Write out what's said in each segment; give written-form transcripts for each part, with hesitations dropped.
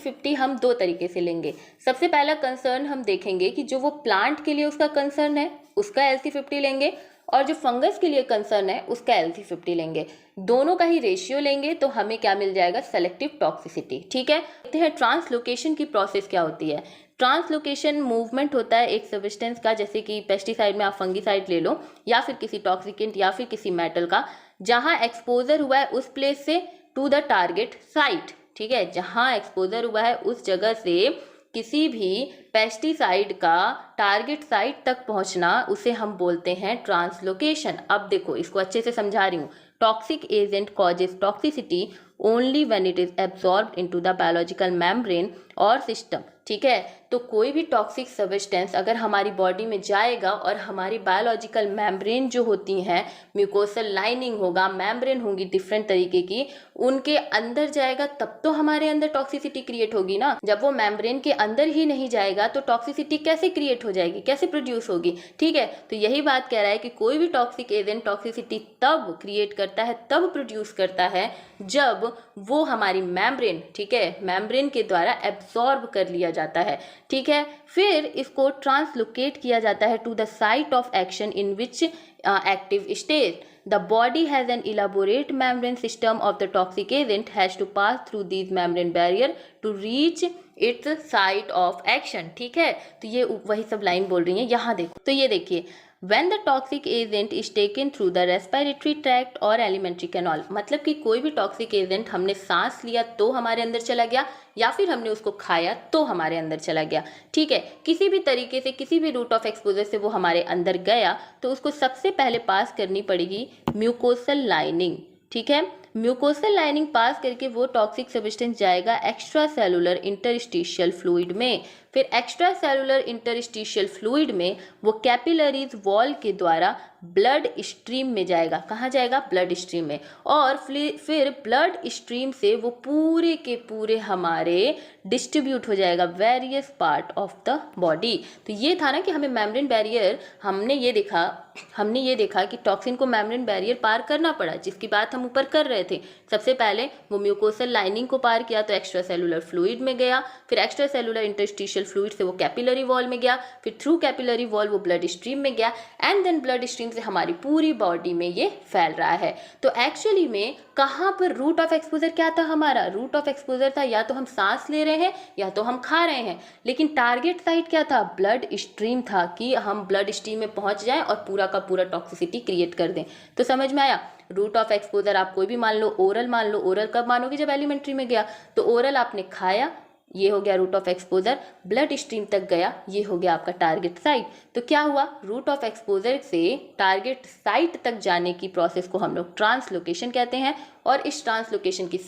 LC50 हम दो तरीके से लेंगे। सबसे पहला कंसर्न हम देखेंगे कि जो वो प्लांट के लिए उसका कंसर्न है उसका LC50 लेंगे, और जो फंगस के लिए कंसर्न है उसका LC50 लेंगे। दोनों का ही रेशियो लेंगे तो हमें क्या मिल जाएगा, सेलेक्टिव टॉक्सिसिटी। ठीक है, देखते हैं ट्रांसलोकेशन की प्रोसेस क्या होती है। ट्रांसलोकेशन मूवमेंट होता है एक सब्सटेंस का, जैसे कि पेस्टिसाइड में आप फंगिसाइड ले लो या फिर किसी टॉक्सिकेंट या फिर किसी मेटल का, जहां एक्सपोजर हुआ है उस प्लेस से टू द टारगेट साइट। ठीक है, जहां एक्सपोजर हुआ है उस जगह से किसी भी पेस्टिसाइड का टारगेट साइट तक पहुंचना, उसे हम बोलते हैं ट्रांसलोकेशन। अब देखो, इसको अच्छे से समझा रही हूँ। Toxic agent causes toxicity only when it is absorbed into the biological membrane और सिस्टम। ठीक है, तो कोई भी टॉक्सिक सब्सटेंस अगर हमारी बॉडी में जाएगा और हमारी बायोलॉजिकल मेम्ब्रेन जो होती हैं, म्यूकोसल लाइनिंग होगा, मेम्ब्रेन होंगी डिफरेंट तरीके की, उनके अंदर जाएगा तब तो हमारे अंदर टॉक्सिसिटी क्रिएट होगी ना। जब वो मेम्ब्रेन के अंदर ही नहीं जाएगा तो टॉक्सिसिटी कैसे क्रिएट हो जाएगी, कैसे प्रोड्यूस होगी। ठीक है, तो यही बात कह रहा है कि कोई भी टॉक्सिक एजेंट टॉक्सिसिटी तब क्रिएट करता है, तब प्रोड्यूस करता है जब वो हमारी मेम्ब्रेन, ठीक है, मेम्ब्रेन के द्वारा एब्सॉर्ब कर लिया जाता है। ठीक है, फिर इसको ट्रांसलोकेट किया जाता है to the site of action in which active stage the body has an elaborate membrane system of the toxic agent has to pass through these membrane barrier to reach its site of action। ठीक है, तो ये वही सब line बोल रही है। यहाँ देखो, तो ये देखिए, when the toxic agent is taken through the respiratory tract or alimentary canal, मतलब कि कोई भी टॉक्सिक एजेंट हमने सांस लिया तो हमारे अंदर चला गया, या फिर हमने उसको खाया तो हमारे अंदर चला गया। ठीक है, किसी भी तरीके से, किसी भी रूट ऑफ एक्सपोजर से वो हमारे अंदर गया तो उसको सबसे पहले पास करनी पड़ेगी म्यूकोसल लाइनिंग। ठीक है, म्यूकोसल लाइनिंग पास करके वो टॉक्सिक सब्सटेंस जाएगा एक्स्ट्रा सेलुलर इंटरस्टिशियल फ्लूइड में। फिर एक्स्ट्रा सेलुलर इंटरस्टिशियल फ्लूइड में वो कैपिलरीज वॉल के द्वारा ब्लड स्ट्रीम में जाएगा। कहाँ जाएगा, ब्लड स्ट्रीम में। और फिर ब्लड स्ट्रीम से वो पूरे के पूरे हमारे डिस्ट्रीब्यूट हो जाएगा various part of the body. तो ये था ना कि हमें मेम्ब्रेन बैरियर, हमने ये देखा कि टॉक्सिन को मेम्ब्रेन बैरियर पार करना पड़ा, जिसकी बात हम ऊपर कर रहे थे। सबसे पहले वो म्यूकोसल लाइनिंग को पार किया तो एक्स्ट्रा सेलुलर फ्लूइड में गया, फिर एक्स्ट्रा सेलुलर इंटरस्टिशियल फ्लूइड से वो कैपिलरी वॉल में गया, फिर थ्रू कैपिलरी वॉल वो ब्लड स्ट्रीम में गया, एंड देन ब्लड स्ट्रीम से हमारी पूरी बॉडी में ये फैल रहा है। तो एक्चुअली में कहाँ पर रूट ऑफ एक्सपोजर क्या था, हमारा रूट ऑफ एक्सपोजर था या तो हम सांस ले रहे हैं या तो हम खा रहे हैं, लेकिन टारगेट साइट क्या था, ब्लड स्ट्रीम था, कि हम ब्लड स्ट्रीम में पहुंच जाएं और पूरा का पूरा टॉक्सिसिटी क्रिएट कर दें। तो समझ में आया। रूट ऑफ एक्सपोजर आप कोई भी मान लो, ओरल मान लो। ओरल कब मानोगे, जब एलिमेंट्री में गया। तो ओरल आपने खाया, ये हो गया route of exposure, blood stream तक गया, ये हो गया आपका टारगेट साइट। तो क्या हुआ, रूट ऑफ एक्सपोजर से टारगेट साइट तक जाने की प्रोसेस को हम लोग ट्रांसलोकेशन कहते हैं। और इस ट्रांसलोकेशन की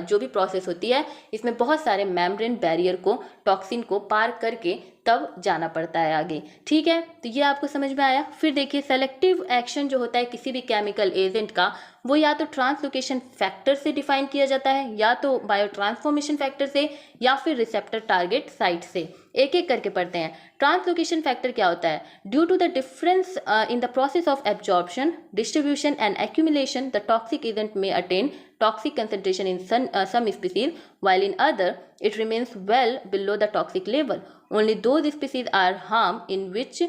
जो भी प्रोसेस होती है, इसमें बहुत सारे मेम्ब्रेन बैरियर को, टॉक्सिन को पार करके तब जाना पड़ता है आगे। ठीक है, तो ये आपको समझ में आया। फिर देखिए, सेलेक्टिव एक्शन जो होता है किसी भी केमिकल एजेंट का, वो या तो ट्रांसलोकेशन फैक्टर से डिफाइन किया जाता है, या तो बायो ट्रांसफॉर्मेशन फैक्टर से, या फिर रिसेप्टर टारगेट साइट से। एक एक करके पढ़ते हैं। ट्रांसलोकेशन फैक्टर क्या होता है, due to the difference in the process of absorption, distribution and accumulation, the toxic agent में attain toxic concentration in some species, while in other it remains well below the toxic level. Only those species are harmed in which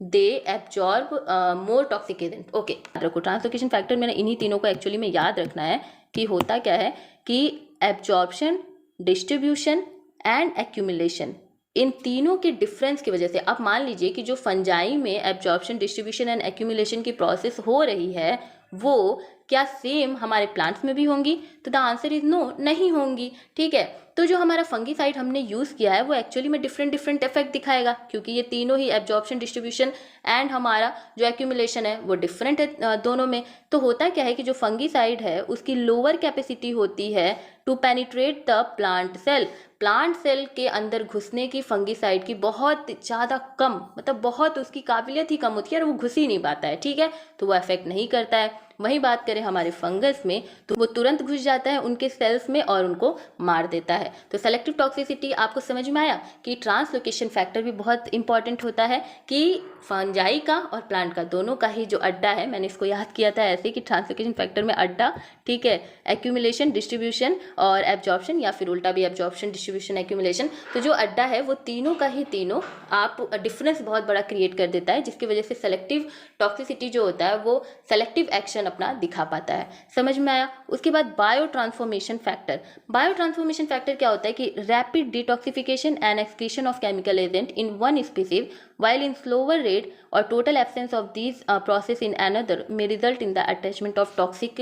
they absorb more toxic agent. Okay, याद रखो translocation factor मैंने इन्हीं तीनों को actually में याद रखना है कि होता क्या है कि एब्जॉर्प्शन, डिस्ट्रीब्यूशन एंड एक्यूमुलेशन, इन तीनों के डिफरेंस की वजह से, अब मान लीजिए कि जो फंजाई में एब्जॉर्प्शन, डिस्ट्रीब्यूशन एंड एक्यूमुलेशन की प्रोसेस हो रही है, वो क्या सेम हमारे प्लांट्स में भी होंगी? तो द आंसर इज नो, नहीं होंगी। ठीक है, तो जो हमारा फंगीसाइड हमने यूज़ किया है वो एक्चुअली में डिफरेंट इफेक्ट दिखाएगा, क्योंकि ये तीनों ही एब्जॉर्प्शन, डिस्ट्रीब्यूशन एंड हमारा जो एक्यूमुलेशन है वो डिफरेंट है दोनों में। तो होता क्या है कि जो फंगीसाइड है उसकी लोअर कैपेसिटी होती है to penetrate the plant cell. Plant cell के अंदर घुसने की फंगीसाइड की बहुत ज़्यादा कम, मतलब बहुत उसकी काबिलियत ही कम होती है और वो घुस ही नहीं पाता है। ठीक है, तो वो अफेक्ट नहीं करता है। वहीं बात करें हमारे फंगस में तो वो तुरंत घुस जाता है उनके सेल्स में और उनको मार देता है। तो सेलेक्टिव टॉक्सिसिटी आपको समझ में आया कि ट्रांसलोकेशन फैक्टर भी बहुत इंपॉर्टेंट होता है कि फंजाई का और प्लांट का दोनों का ही जो अड्डा है, मैंने इसको याद किया था ऐसे कि ट्रांसलोकेशन फैक्टर में अड्डा, ठीक है, एक्यूमुलेशन, डिस्ट्रीब्यूशन और एब्जॉर्प्शन, या फिर उल्टा भी एब्जॉर्प्शन, डिस्ट्रीब्यूशन, एक्यूमुलेशन। तो जो अड्डा है वो तीनों का ही तीनों आप डिफरेंस बहुत बड़ा क्रिएट कर देता है, जिसकी वजह से सेलेक्टिव टॉक्सिसिटी जो होता है वो सेलेक्टिव एक्शन अपना दिखा पाता है। समझ में आया। उसके बाद bio transformation factor. Bio transformation factor क्या होता है कि rapid detoxification and excretion of chemical agent in one species while in slower rate or total absence of these process in another may result in the attachment of toxic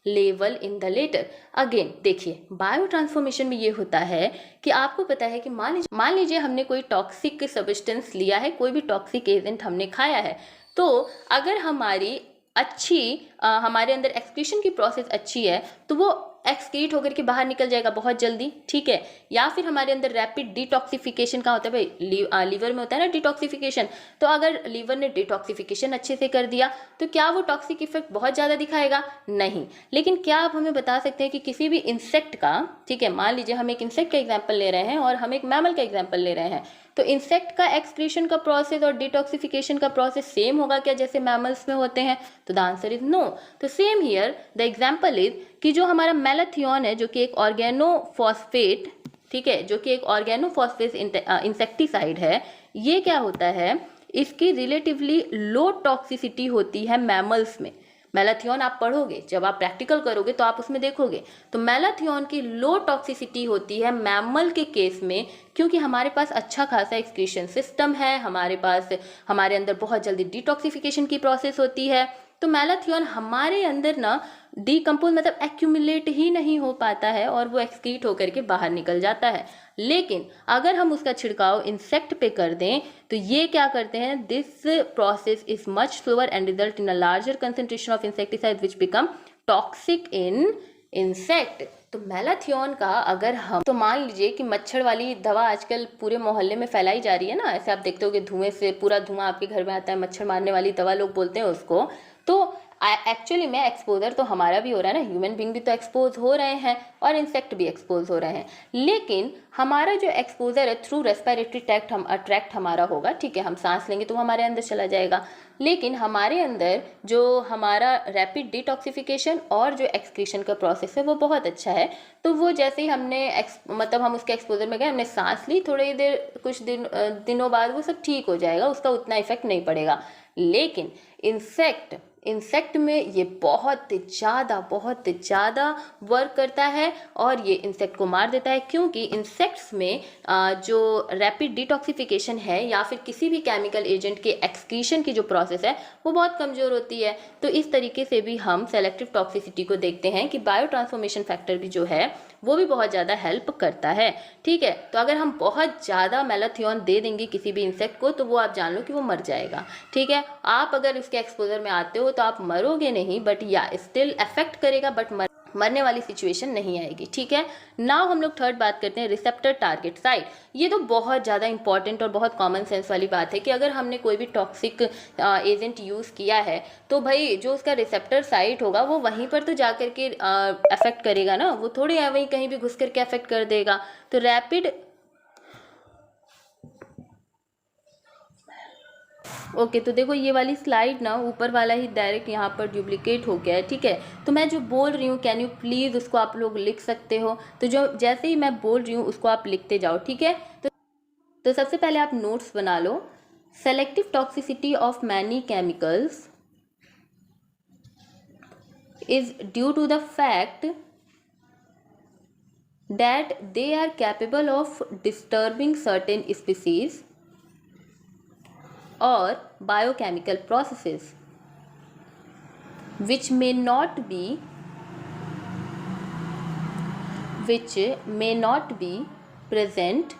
level in the latter. Again देखिए biotransformation में ये होता है कि आपको पता है कि मान लीजिए हमने कोई टॉक्सिक सब्सटेंस लिया है, कोई भी टॉक्सिक एजेंट हमने खाया है, तो अगर हमारी हमारे अंदर एक्सक्रीशन की प्रोसेस अच्छी है तो वो एक्सक्रीट होकर के बाहर निकल जाएगा बहुत जल्दी, ठीक है। या फिर हमारे अंदर रैपिड डिटॉक्सिफिकेशन का होता है, भाई लीवर में होता है ना डिटॉक्सिफिकेशन, तो अगर लीवर ने डिटॉक्सिफिकेशन अच्छे से कर दिया तो क्या वो टॉक्सिक इफेक्ट बहुत ज़्यादा दिखाएगा? नहीं। लेकिन क्या आप हमें बता सकते हैं कि किसी भी इंसेक्ट का, ठीक है, मान लीजिए हम एक इंसेक्ट का एग्जाम्पल ले रहे हैं और हम एक मैमल का एग्जाम्पल ले रहे हैं, तो इंसेक्ट का एक्सक्रीशन का प्रोसेस और डिटॉक्सिफिकेशन का प्रोसेस सेम होगा क्या जैसे मैमल्स में होते हैं? तो द आंसर इज नो। तो same here the example is कि जो हमारा मेलाथियोन है जो कि एक ऑर्गेनोफॉस्फेट, ठीक है, जो कि एक ऑर्गेनोफॉस्फेट इंसेक्टिसाइड है, ये क्या होता है, इसकी रिलेटिवली लो टॉक्सिसिटी होती है मैमल्स में। मेलाथियोन आप पढ़ोगे, जब आप प्रैक्टिकल करोगे तो आप उसमें देखोगे, तो मेलाथियोन की लो टॉक्सिसिटी होती है मैमल के केस में, क्योंकि हमारे पास अच्छा खासा एक्सक्रीशन सिस्टम है, हमारे अंदर बहुत जल्दी डिटॉक्सिफिकेशन की प्रोसेस होती है। तो मेलाथियोन हमारे अंदर ना डीकम्पोज मतलब एक्यूमुलेट ही नहीं हो पाता है और वो एक्सक्रीट होकर के बाहर निकल जाता है। लेकिन अगर हम उसका छिड़काव इंसेक्ट पे कर दें तो ये क्या करते हैं, this process is much slower and result in a larger concentration of insecticide which become toxic in insect. तो मेलाथियोन का अगर हम, तो मान लीजिए कि मच्छर वाली दवा आजकल पूरे मोहल्ले में फैलाई जा रही है ना, ऐसे आप देखते हो कि धुएं से पूरा धुआं आपके घर में आता है, मच्छर मारने वाली दवा लोग बोलते हैं उसको। तो एक्चुअली में एक्सपोजर तो हमारा भी हो रहा है ना, ह्यूमन बींग भी तो एक्सपोज हो रहे हैं और इंसेक्ट भी एक्सपोज हो रहे हैं, लेकिन हमारा जो एक्सपोजर है थ्रू रेस्पिरेटरी ट्रैक्ट हमारा होगा, ठीक है, हम सांस लेंगे तो हमारे अंदर चला जाएगा। लेकिन हमारे अंदर जो हमारा रैपिड डिटॉक्सिफिकेशन और जो एक्सक्रीशन का प्रोसेस है वो बहुत अच्छा है। तो वो जैसे ही हमने मतलब हम उसके एक्सपोजर में गए, हमने सांस ली, थोड़ी देर कुछ दिनों बाद वो सब ठीक हो जाएगा, उसका उतना इफेक्ट नहीं पड़ेगा। लेकिन इंसेक्ट में ये बहुत ज़्यादा वर्क करता है और ये इंसेक्ट को मार देता है, क्योंकि इंसेक्ट्स में जो रैपिड डिटॉक्सिफिकेशन है या फिर किसी भी केमिकल एजेंट के एक्सक्रीशन की जो प्रोसेस है वो बहुत कमज़ोर होती है। तो इस तरीके से भी हम सेलेक्टिव टॉक्सिसिटी को देखते हैं कि बायो ट्रांसफॉर्मेशन फैक्टर भी जो है वो भी बहुत ज़्यादा हेल्प करता है, ठीक है। तो अगर हम बहुत ज़्यादा मेलाथियोन दे देंगे किसी भी इंसेक्ट को तो वो आप जान लो कि वो मर जाएगा, ठीक है। आप अगर उसके एक्सपोजर में आते हो तो आप मरोगे नहीं, बट या स्टिल अफेक्ट करेगा, बट मरने वाली सिचुएशन नहीं आएगी, ठीक है। नाउ हम लोग थर्ड बात करते हैं रिसेप्टर टारगेट साइट। ये तो बहुत ज़्यादा इंपॉर्टेंट और बहुत कॉमन सेंस वाली बात है कि अगर हमने कोई भी टॉक्सिक एजेंट यूज़ किया है तो भाई जो उसका रिसेप्टर साइट होगा वो वहीं पर तो जाकर के अफेक्ट करेगा ना, वो थोड़ी वहीं कहीं भी घुस करके अफेक्ट कर देगा। तो रैपिड ओके तो देखो ये वाली स्लाइड ना ऊपर वाला ही डायरेक्ट यहाँ पर डुप्लीकेट हो गया है, ठीक है। तो मैं जो बोल रही हूँ कैन यू प्लीज़ उसको आप लोग लिख सकते हो, तो जो जैसे ही मैं बोल रही हूँ उसको आप लिखते जाओ, ठीक है। तो सबसे पहले आप नोट्स बना लो। Selective toxicity of many chemicals is due to the fact that they are capable of disturbing certain species or biochemical processes which may not be present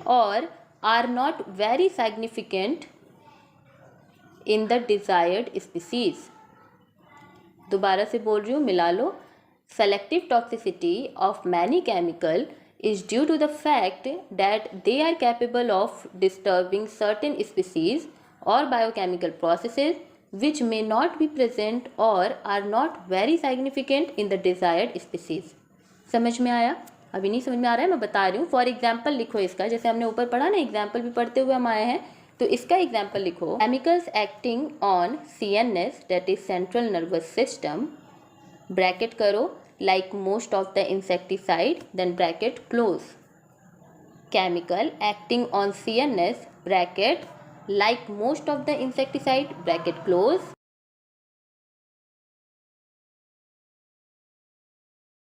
or are not very significant in the desired species। दोबारा से बोल रही हूँ, मिला लो। Selective toxicity of many chemical is due to the fact that they are capable of disturbing certain species or biochemical processes which may not be present or are not very significant in the desired species। समझ में आया? अभी नहीं समझ में आ रहा है, मैं बता रही हूँ। फॉर एग्जाम्पल लिखो इसका, जैसे हमने ऊपर पढ़ा ना, एग्जाम्पल भी पढ़ते हुए हम आए हैं, तो इसका एग्जाम्पल लिखो। Chemicals acting on CNS that is central nervous system, bracket करो, like most of the insecticide, then bracket close। chemical acting on CNS bracket like most of the insecticide bracket close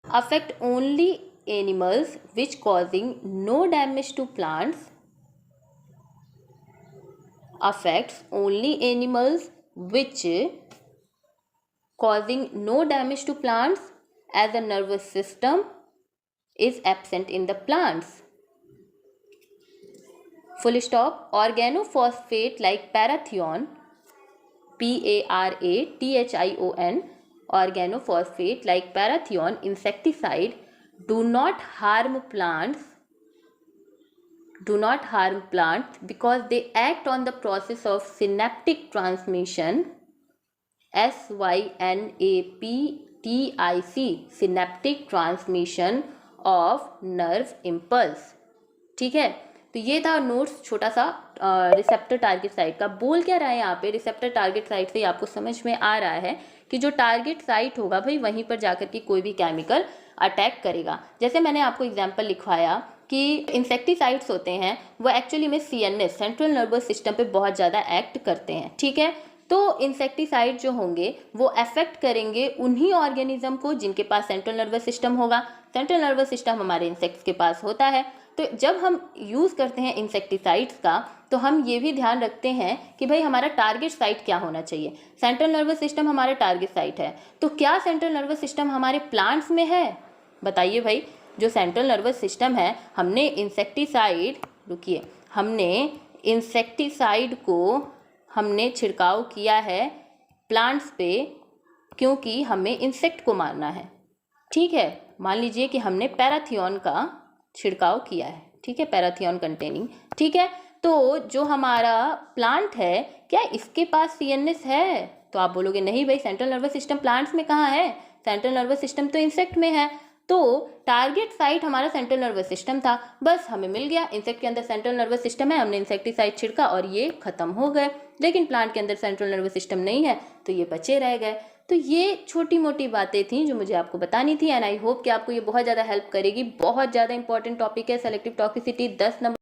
affect only animals which causing no damage to plants, affects only animals which causing no damage to plants as the nervous system is absent in the plants। Full stop। Organophosphate like parathion, PARATHION, organophosphate like parathion insecticide do not harm plants because they act on the process of synaptic transmission, SYNAPTIC, synaptic transmission of nerve impulse। ठीक है, तो ये था notes छोटा सा receptor target site का। बोल क्या रहा है यहाँ पे, रिसेप्टर टारगेट साइट से आपको समझ में आ रहा है कि जो टारगेट साइट होगा भाई, वहीं पर जाकर के कोई भी केमिकल अटैक करेगा। जैसे मैंने आपको एग्जांपल लिखवाया कि इंसेक्टिसाइड्स होते हैं वो एक्चुअली में CNS, सेंट्रल नर्वस सिस्टम पे बहुत ज़्यादा एक्ट करते हैं। ठीक है, तो इंसेक्टिसाइड जो होंगे वो अफेक्ट करेंगे उन्हीं ऑर्गेनिज्म को जिनके पास सेंट्रल नर्वस सिस्टम होगा। सेंट्रल नर्वस सिस्टम हमारे इंसेक्ट्स के पास होता है। तो जब हम यूज़ करते हैं इंसेक्टिसाइड्स का, तो हम ये भी ध्यान रखते हैं कि भाई हमारा टारगेट साइट क्या होना चाहिए। सेंट्रल नर्वस सिस्टम हमारा टारगेट साइट है, तो क्या सेंट्रल नर्वस सिस्टम हमारे प्लांट्स में है? बताइए भाई, जो सेंट्रल नर्वस सिस्टम है, हमने इंसेक्टिसाइड को हमने छिड़काव किया है प्लांट्स पे, क्योंकि हमें इंसेक्ट को मारना है। ठीक है, मान लीजिए कि हमने पैराथियन का छिड़काव किया है। ठीक है, पैराथियन कंटेनिंग। ठीक है, तो जो हमारा प्लांट है, क्या इसके पास CNS है? तो आप बोलोगे नहीं भाई, सेंट्रल नर्वस सिस्टम प्लांट्स में कहाँ है, सेंट्रल नर्वस सिस्टम तो इंसेक्ट में है। तो टारगेट साइट हमारा सेंट्रल नर्वस सिस्टम था, बस हमें मिल गया, इंसेक्ट के अंदर सेंट्रल नर्वस सिस्टम है, हमने इंसेक्टिसाइड छिड़का और ये खत्म हो गए। लेकिन प्लांट के अंदर सेंट्रल नर्वस सिस्टम नहीं है, तो ये बचे रह गए। तो ये छोटी मोटी बातें थी जो मुझे आपको बतानी थी, एंड आई होप कि आपको ये बहुत ज़्यादा हेल्प करेगी। बहुत ज़्यादा इंपॉर्टेंट टॉपिक है सेलेक्टिव टॉक्सिसिटी, 10 नंबर